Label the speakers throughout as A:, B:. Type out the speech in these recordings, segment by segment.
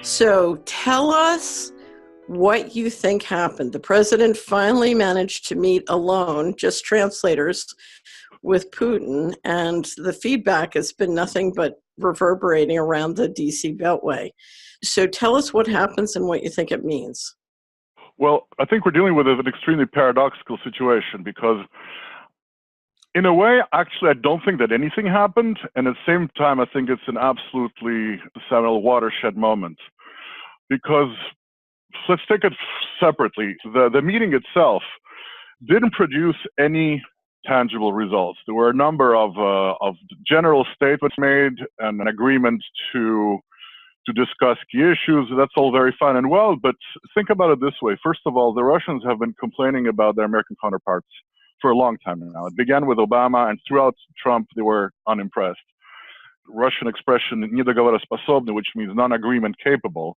A: So tell us what you think happened. The president finally managed to meet alone, just translators, with Putin, and the feedback has been nothing but reverberating around the DC Beltway. So tell us what happens and what you think it means.
B: Well, I think we're dealing with an extremely paradoxical situation because, in a way, actually, I don't think that anything happened. And at the same time, I think it's an absolutely seminal watershed moment. Because let's take it separately. The meeting itself didn't produce any tangible results. There were a number of general statements made and an agreement to discuss key issues. That's all very fine and well, but think about it this way. First of all, the Russians have been complaining about their American counterparts for a long time now. It began with Obama, and throughout Trump, they were unimpressed. Russian expression, недоговороспособный, which means non-agreement capable.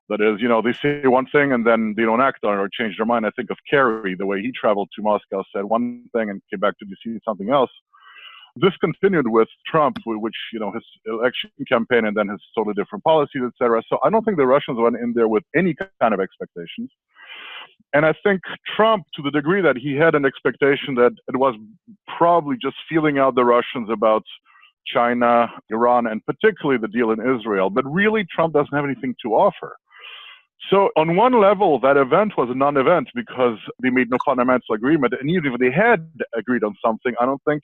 B: That is, they say one thing and then they don't act on it or change their mind. I think of Kerry, the way he traveled to Moscow, said one thing and came back to DC something else. This continued with Trump, which, his election campaign and then his totally different policies, etc. So I don't think the Russians went in there with any kind of expectations. And I think Trump, to the degree that he had an expectation that it was probably just feeling out the Russians about China, Iran, and particularly the deal in Israel. But really, Trump doesn't have anything to offer. So on one level, that event was a non-event because they made no fundamental agreement. And even if they had agreed on something, I don't think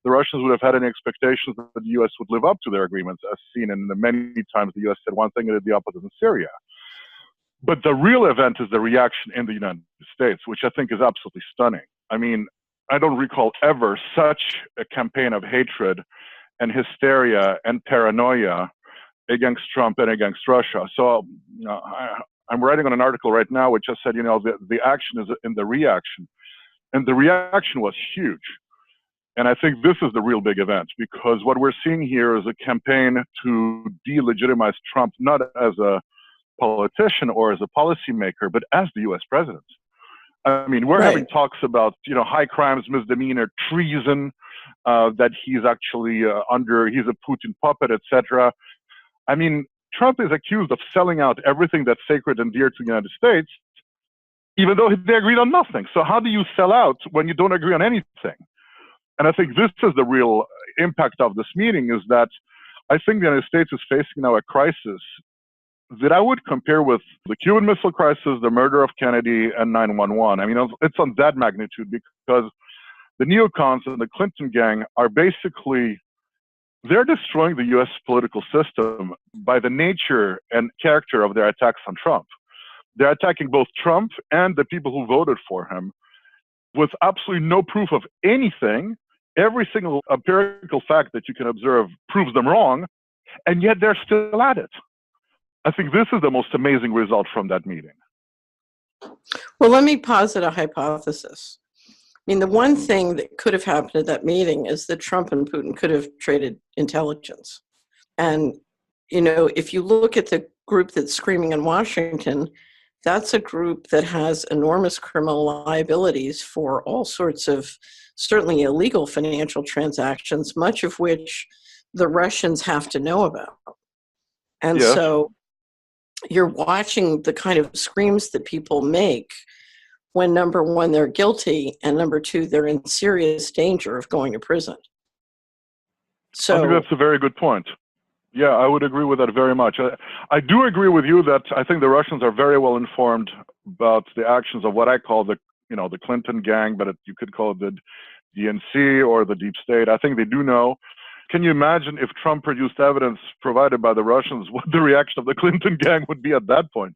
B: the Russians would have had any expectations that the U.S. would live up to their agreements, as seen in the many times the U.S. said one thing and did the opposite in Syria. But the real event is the reaction in the United States, which I think is absolutely stunning. I mean, I don't recall ever such a campaign of hatred and hysteria and paranoia against Trump and against Russia. So I'm writing on an article right now which just said, the action is in the reaction. And the reaction was huge. And I think this is the real big event, because what we're seeing here is a campaign to delegitimize Trump, not as a politician or as a policymaker, but as the U.S. president. I mean, we're having talks about, high crimes, misdemeanor, treason, that he's actually he's a Putin puppet, etc. I mean, Trump is accused of selling out everything that's sacred and dear to the United States, even though they agreed on nothing. So how do you sell out when you don't agree on anything? And I think this is the real impact of this meeting, is that I think the United States is facing now a crisis that I would compare with the Cuban Missile Crisis, the murder of Kennedy, and 9/11. I mean, it's on that magnitude, because the neocons and the Clinton gang are basically, they're destroying the U.S. political system by the nature and character of their attacks on Trump. They're attacking both Trump and the people who voted for him with absolutely no proof of anything. Every single empirical fact that you can observe proves them wrong, and yet they're still at it. I think this is the most amazing result from that meeting.
A: Well, let me posit a hypothesis. I mean, the one thing that could have happened at that meeting is that Trump and Putin could have traded intelligence. And, if you look at the group that's screaming in Washington, that's a group that has enormous criminal liabilities for all sorts of, certainly illegal financial transactions, much of which the Russians have to know about. And so you're watching the kind of screams that people make when, number one, they're guilty, and number two, they're in serious danger of going to prison. So
B: I think that's a very good point. Yeah, I would agree with that very much. I do agree with you that I think the Russians are very well informed about the actions of what I call the Clinton gang, but you could call it the DNC or the deep state. I think they do know. Can you imagine if Trump produced evidence provided by the Russians, what the reaction of the Clinton gang would be at that point?